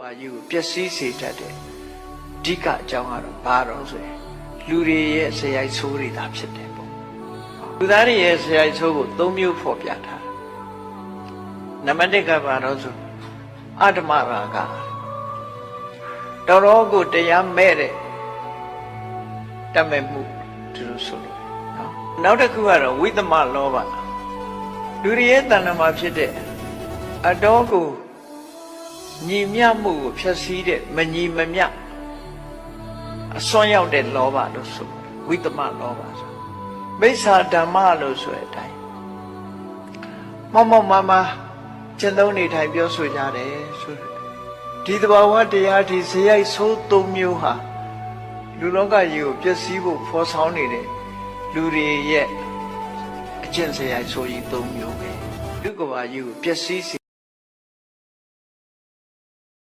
ဘာကြီးကိုပျက်စီးစေတတ်တယ်အဓိကအကြောင်းကတော့ဘာတော့ဆိုရင်လူတွေရဲ့ဇယိုက်ဆိုးတွေသာဖြစ်တယ်ပေါ့လူသားတွေရဲ့ဇယိုက်ဆိုးကို၃မျိုးဖော်ပြထားနံပါတ်၁ကဘာတော့ဆိုအတ္တမရာဂတော်တော်ကိုတရားမဲ့တဲ့တတ်မဲ့မှုသူတို့ဆိုလို့နော်နောက်တစ်ခုကတော့ဝိသမလောဘလူတွေရဲ့တဏ္ဍာမှာဖြစ်တဲ့အတော်ကိုညီမျှမှုကိုဖျက်ဆီးတဲ့မညီမမျှအစွမ်းရောက်တဲ့လောဘလို့ဆိုဝိသမလောဘဆိုမိစ္ဆာဓမ္မလို့ဆိုတဲ့အတိုင်းမောက်မောက်မမကျင့်သုံးနေထိုင်ပြောဆိုကြတယ်ဆိုဒီသဘာဝတရားဒီဇယိုက်ဆိုး၃မျိုးဟာလူလောကကြီးကိုပျက်စီးဖို့ဖော်ဆောင်နေတဲ့လူတွေရဲ့အကျင့်ဇယိုက်ဆိုးကြီး၃မျိုးပဲလူကဘာကြီးကိုပျက်စီးစေ